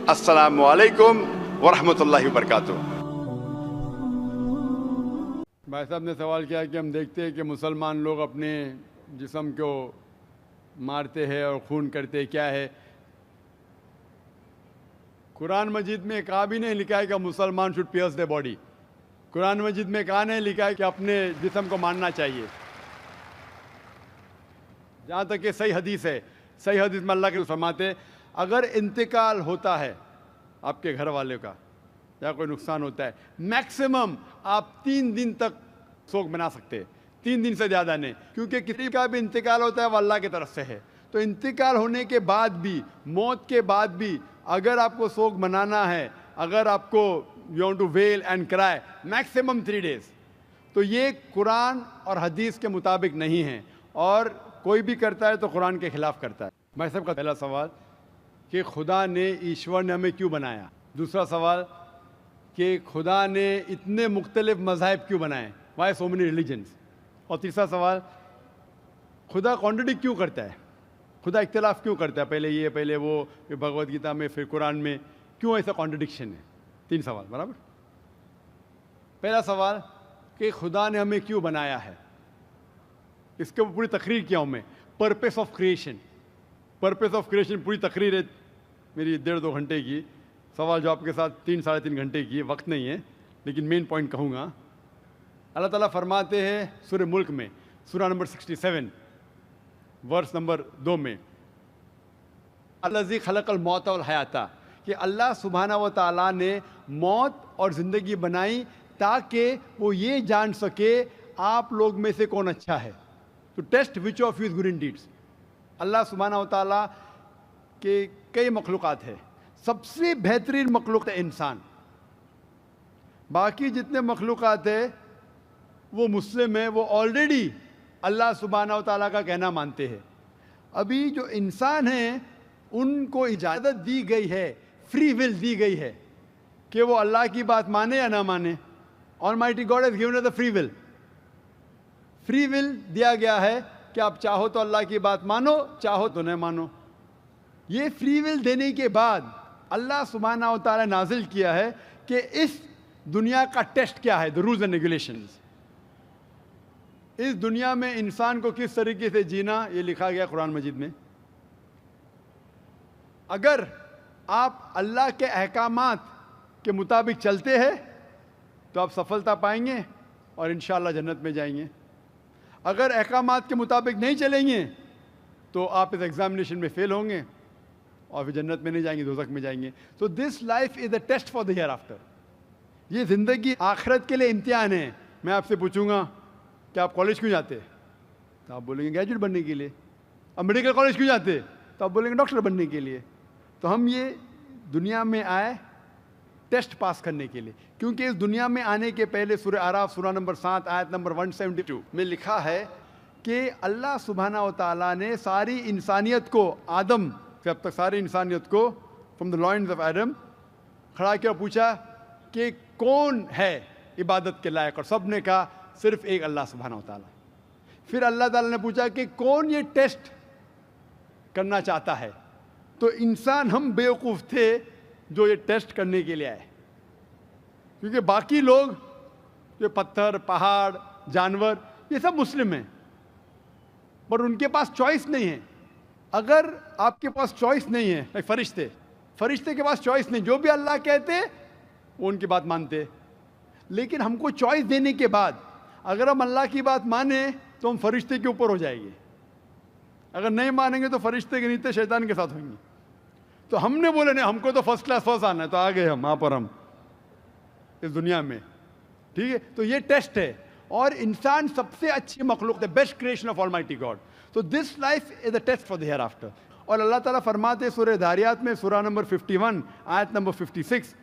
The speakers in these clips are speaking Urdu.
السلام علیکم ورحمۃ اللہ وبرکاتہ۔ بھائی صاحب نے سوال کیا کہ ہم دیکھتے ہیں کہ مسلمان لوگ اپنے جسم کو مارتے ہیں اور خون کرتے، کیا ہے؟ قرآن مجید میں کہا بھی نہیں لکھا ہے کہ مسلمان شوڈ پیئرس دی باڈی۔ قرآن مجید میں کہا نہیں لکھا ہے کہ اپنے جسم کو مارنا چاہیے۔ جہاں تک کہ صحیح حدیث ہے، صحیح حدیث میں اللہ کے فرماتے اگر انتقال ہوتا ہے آپ کے گھر والے کا یا کوئی نقصان ہوتا ہے، میکسیمم آپ 3 دن تک سوگ بنا سکتے ہیں، 3 دن سے زیادہ نہیں، کیونکہ کسی کا بھی انتقال ہوتا ہے وہ اللہ کی طرف سے ہے۔ تو انتقال ہونے کے بعد بھی، موت کے بعد بھی اگر آپ کو سوگ منانا ہے، اگر آپ کو you want to wail and cry, maximum 3 days۔ تو یہ قرآن اور حدیث کے مطابق نہیں ہے، اور کوئی بھی کرتا ہے تو قرآن کے خلاف کرتا ہے۔ بھائی صاحب کا پہلا سوال کہ خدا نے، ایشور نے ہمیں کیوں بنایا؟ دوسرا سوال کہ خدا نے اتنے مختلف مذاہب کیوں بنائے؟ Why so many religions? اور تیسرا سوال خدا کانٹرڈکٹ کیوں کرتا ہے؟ خدا اختلاف کیوں کرتا ہے؟ پہلے یہ، پہلے وہ، پھر بھگوت گیتا میں، پھر قرآن میں، کیوں ایسا کانٹرڈکشن ہے؟ 3 سوال برابر۔ پہلا سوال کہ خدا نے ہمیں کیوں بنایا ہے، اس کے پوری تقریر کیا ہوں میں، purpose of creation. Purpose of creation پوری تقریر ہے میری 1.5-2 گھنٹے کی، سوال جواب کے ساتھ 3-3.5 گھنٹے کی، وقت نہیں ہے، لیکن مین پوائنٹ کہوں گا۔ اللہ تعالیٰ فرماتے ہیں سورہ ملک میں، سورہ نمبر 67 ورس نمبر 2 میں، الذی خلق الموت والحیات، کہ اللہ سبحانہ و تعالیٰ نے موت اور زندگی بنائی تاکہ وہ یہ جان سکے آپ لوگ میں سے کون اچھا ہے، تو test which of you is good in deeds. اللہ سبحانہ و تعالیٰ کے کئی مخلوقات ہیں، سب سے بہترین مخلوق ہے انسان۔ باقی جتنے مخلوقات ہیں وہ مسلم ہیں، وہ آلریڈی اللہ سبحانہ و تعالیٰ کا کہنا مانتے ہیں۔ ابھی جو انسان ہیں ان کو اجازت دی گئی ہے، فری ول دی گئی ہے کہ وہ اللہ کی بات مانے یا نہ مانے۔ Almighty God has given us the free will۔ Free will دیا گیا ہے کہ آپ چاہو تو اللہ کی بات مانو، چاہو تو نہ مانو۔ یہ فری ول دینے کے بعد اللہ سبحانہ و تعالیٰ نازل کیا ہے کہ اس دنیا کا ٹیسٹ کیا ہے، the rules and regulations۔ اس دنیا میں انسان کو کس طریقے سے جینا، یہ لکھا گیا قرآن مجید میں۔ اگر آپ اللہ کے احکامات کے مطابق چلتے ہیں تو آپ سفلتا پائیں گے اور انشاءاللہ جنت میں جائیں گے۔ اگر احکامات کے مطابق نہیں چلیں گے تو آپ اس ایگزامینیشن میں فیل ہوں گے اور پھر جنت میں نہیں جائیں گے، دوزخ میں جائیں گے۔ So this life is a test for the hereafter۔ یہ زندگی آخرت کے لیے امتحان ہے۔ میں آپ سے پوچھوں گا کہ آپ کالج کیوں جاتے؟ تو آپ بولیں گے گریجویٹ بننے کے لیے۔ اب میڈیکل کالج کیوں جاتے؟ تو آپ بولیں گے ڈاکٹر بننے کے لیے۔ تو ہم یہ دنیا میں آئے ٹیسٹ پاس کرنے کے لیے، کیونکہ اس دنیا میں آنے کے پہلے سورہ اعراف سورہ نمبر 7 آیت نمبر 172 میں لکھا ہے کہ اللہ سبحانہ و تعالیٰ نے ساری انسانیت کو، آدم سے اب تک ساری انسانیت کو، from the lines of Adam, کھڑا کیا، پوچھا کہ کون ہے عبادت کے لائق، اور سب نے کہا صرف ایک اللہ سبحانہ و تعالیٰ۔ پھر اللہ تعالیٰ نے پوچھا کہ کون یہ ٹیسٹ کرنا چاہتا ہے، تو انسان ہم بیوقوف تھے جو یہ ٹیسٹ کرنے کے لیے آئے، کیونکہ باقی لوگ جو پتھر، پہاڑ، جانور، یہ سب مسلم ہیں، پر ان کے پاس چوائس نہیں ہے۔ اگر آپ کے پاس چوائس نہیں ہے، فرشتے کے پاس چوائس نہیں، جو بھی اللہ کہتے وہ ان کی بات مانتے، لیکن ہم کو چوائس دینے کے بعد اگر ہم اللہ کی بات مانیں تو ہم فرشتے کے اوپر ہو جائیں گے، اگر نہیں مانیں گے تو فرشتے کے نیچے شیطان کے ساتھ ہوئیں گے۔ تو ہم نے بولے نہیں، ہم کو تو فرسٹ کلاس فرسٹ آنا ہے، تو آ گئے ہم وہاں پر، ہم اس دنیا میں، ٹھیک ہے۔ تو یہ ٹیسٹ ہے، اور انسان سب سے اچھی مخلوق ہے، best creation of almighty God. تو this life is a test for the hereafter. اور اللہ تعالیٰ فرماتے سورہ داریات میں، سورہ نمبر 51 آیت نمبر 56،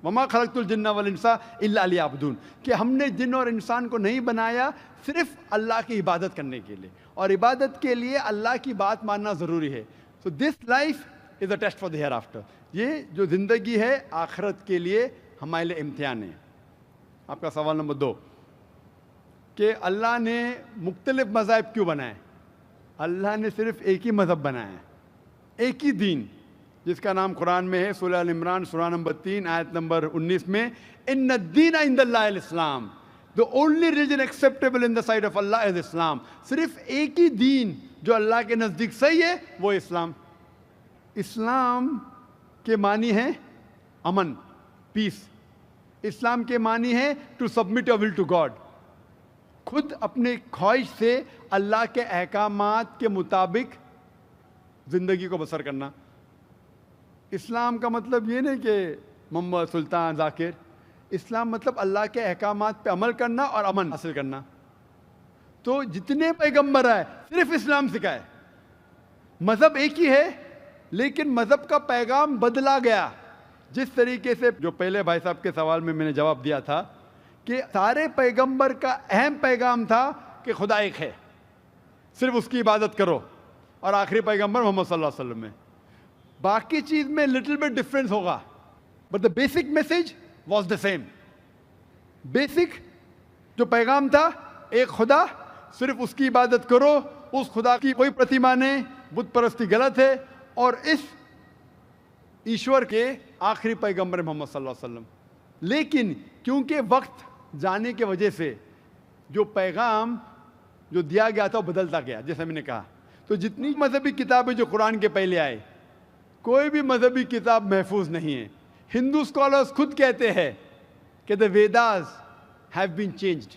وما خلقت الجن والانس الا لیعبدون، کہ ہم نے جن اور انسان کو نہیں بنایا صرف اللہ کی عبادت کرنے کے لیے، اور عبادت کے لیے اللہ کی بات ماننا ضروری ہے۔ So this life is a test for the hereafter. یہ جو زندگی ہے آخرت کے لیے ہمارے لیے امتحان ہے۔ آپ کا سوال نمبر 2 کہ اللہ نے مختلف مذاہب کیوں بنائے؟ اللہ نے صرف ایک ہی مذہب بنایا ہے، ایک ہی دین، جس کا نام قرآن میں ہے سورہ ال عمران سورہ نمبر 3 آیت نمبر 19 میں، ان الدین عند اللہ الاسلام، the only religion acceptable in the sight of Allah is Islam. صرف ایک ہی دین جو اللہ کے نزدیک صحیح ہے وہ اسلام. اسلام کے معنی ہے امن، پیس. اسلام کے معنی ہے to submit your will to God, خود اپنے خواہش سے اللہ کے احکامات کے مطابق زندگی کو بسر کرنا. اسلام کا مطلب یہ نہیں کہ محمد سلطان ذاکر. اسلام مطلب اللہ کے احکامات پہ عمل کرنا اور امن حاصل کرنا. تو جتنے پیغمبر آئے صرف اسلام سکھائے. مذہب ایک ہی ہے لیکن مذہب کا پیغام بدلا گیا. جس طریقے سے جو پہلے بھائی صاحب کے سوال میں نے جواب دیا تھا کہ سارے پیغمبر کا اہم پیغام تھا کہ خدا ایک ہے، صرف اس کی عبادت کرو، اور آخری پیغمبر محمد صلی اللہ علیہ وسلم میں باقی چیز میں لٹل بٹ ڈفرینس ہوگا، but the basic message was the same. Basic جو پیغام تھا ایک خدا، صرف اس کی عبادت کرو، اس خدا کی کوئی پرتیما نہیں، بت پرستی غلط ہے. اور اس ایشور کے آخری پیغمبر محمد صلی اللہ علیہ وسلم. لیکن کیونکہ وقت جانے کی وجہ سے جو پیغام جو دیا گیا تھا وہ بدلتا گیا، جیسا میں نے کہا. تو جتنی مذہبی کتابیں جو قرآن کے پہلے آئے، کوئی بھی مذہبی کتاب محفوظ نہیں ہے. ہندو اسکالرس خود کہتے ہیں کہ the Vedas have been changed.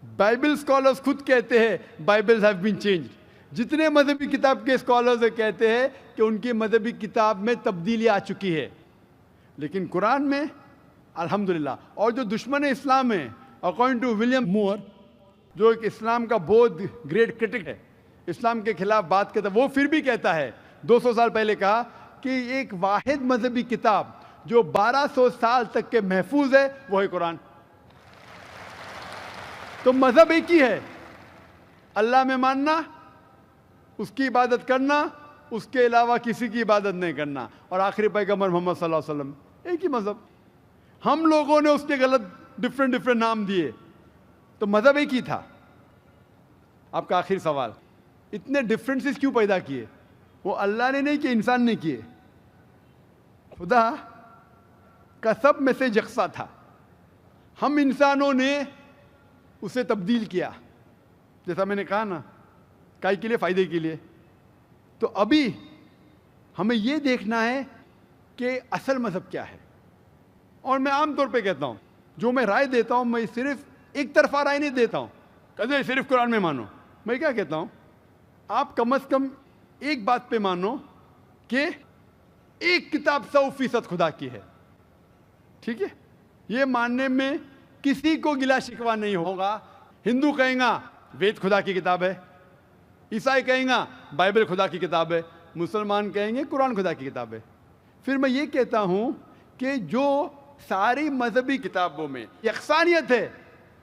Bible scholars خود کہتے ہیں بائبل ہیو بین چینجڈ. جتنے مذہبی کتاب کے اسکالرز کہتے ہیں کہ ان کی مذہبی کتاب میں تبدیلی آ چکی ہے. لیکن قرآن میں الحمدللہ. اور جو دشمن اسلام ہیں اکارڈنگ ٹو ولیم مور، جو ایک اسلام کا بہت گریٹ کرٹک ہے، اسلام کے خلاف بات کرتا ہے، وہ پھر بھی کہتا ہے 200 سال پہلے کہا کہ ایک واحد مذہبی کتاب جو 1200 سال تک کے محفوظ ہے وہ ہے قرآن. تو مذہب ایک ہی ہے، اللہ میں ماننا، اس کی عبادت کرنا، اس کے علاوہ کسی کی عبادت نہیں کرنا. اور آخری پیغمبر محمد صلی اللہ علیہ وسلم ایک ہی مذہب. ہم لوگوں نے اس کے غلط ڈفرینٹ نام دیے، تو مذہب ایک ہی تھا. آپ کا آخری سوال، اتنے ڈفرینسز کیوں پیدا کیے؟ وہ اللہ نے نہیں کیے، انسان نے کیے. خدا کا سب میں سے یکساں تھا، ہم انسانوں نے اسے تبدیل کیا. جیسا میں نے کہا نا، کائی کے لیے؟ فائدے کے لیے. تو ابھی ہمیں یہ دیکھنا ہے کہ اصل مذہب کیا ہے. اور میں عام طور پہ کہتا ہوں، جو میں رائے دیتا ہوں میں صرف ایک طرفہ رائے نہیں دیتا ہوں کہ صرف قرآن میں مانو. میں کیا کہتا ہوں، آپ کم از کم ایک بات پہ مانو کہ ایک کتاب 100% خدا کی ہے. ٹھیک ہے؟ یہ ماننے میں کسی کو گلا شکوہ نہیں ہوگا. ہندو کہیں گا وید خدا کی کتاب ہے، عیسائی کہیں گا بائبل خدا کی کتاب ہے، مسلمان کہیں گے قرآن خدا کی کتاب ہے. پھر میں یہ کہتا ہوں کہ جو ساری مذہبی کتابوں میں یکسانیت ہے،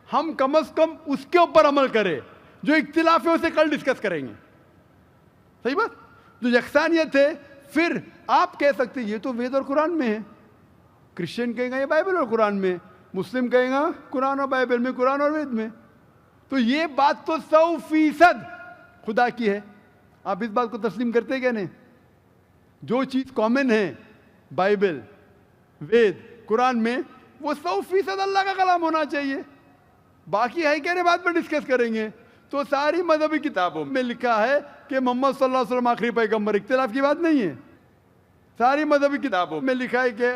ہم کم از کم اس کے اوپر عمل کریں. جو اختلاف ہے اسے کل ڈسکس کریں گے. صحیح بات؟ جو یکسانیت ہے، پھر آپ کہہ سکتے یہ تو وید اور قرآن میں ہے. کرسچن کہیں گا یہ بائبل اور قرآن میں، مسلم کہیں گا قرآن اور بائبل میں، قرآن اور وید میں. تو یہ بات تو 100% خدا کی ہے. آپ اس بات کو تسلیم کرتے کیا نہیں؟ جو چیز کامن ہے بائبل، وید، قرآن میں، وہ 100% اللہ کا کلام ہونا چاہیے. باقی ہے کہنے بات پر ڈسکس کریں گے. تو ساری مذہبی کتابوں میں لکھا ہے کہ محمد صلی اللہ علیہ وسلم آخری پیغمبر. اختلاف کی بات نہیں ہے. ساری مذہبی کتابوں میں لکھا ہے کہ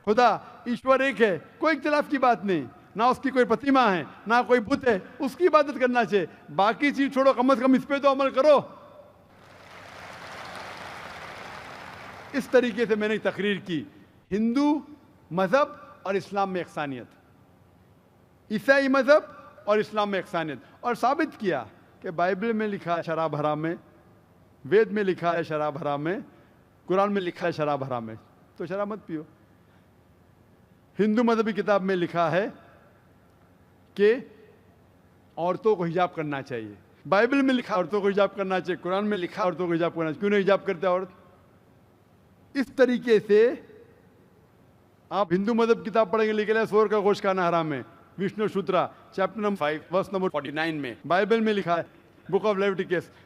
خدا ایشور ایک ہے، کوئی اختلاف کی بات نہیں. نہ اس کی کوئی پرتیما ہے، نہ کوئی بت ہے، اس کی عبادت کرنا چاہیے. باقی چیز چھوڑو، کم از کم اس پہ تو عمل کرو. اس طریقے سے میں نے تقریر کی ہندو مذہب اور اسلام میں یکسانیت، عیسائی مذہب اور اسلام میں یکسانیت، اور ثابت کیا کہ بائبل میں لکھا ہے شراب حرام ہے، وید میں لکھا ہے شراب حرام ہے، قرآن میں لکھا ہے شراب حرام ہے، تو شراب مت پیو. ہندو مذہبی کتاب میں لکھا ہے کہ عورتوں کو حجاب کرنا چاہیے. بائبل میں لکھا عورتوں کو حجاب کرنا چاہیے، قرآن میں لکھا عورتوں کو حجاب کرنا چاہیے. کیوں نہیں حجاب کرتے عورت؟ اس طریقے سے آپ ہندو مذہب کتاب پڑھیں گے، لکھا ہے سور کا گوشت کھانا حرام ہے، وشنو شوترا چیپٹر نمبر 5 ورس نمبر 49 میں. بائبل میں لکھا ہے بک آف لیویٹیکس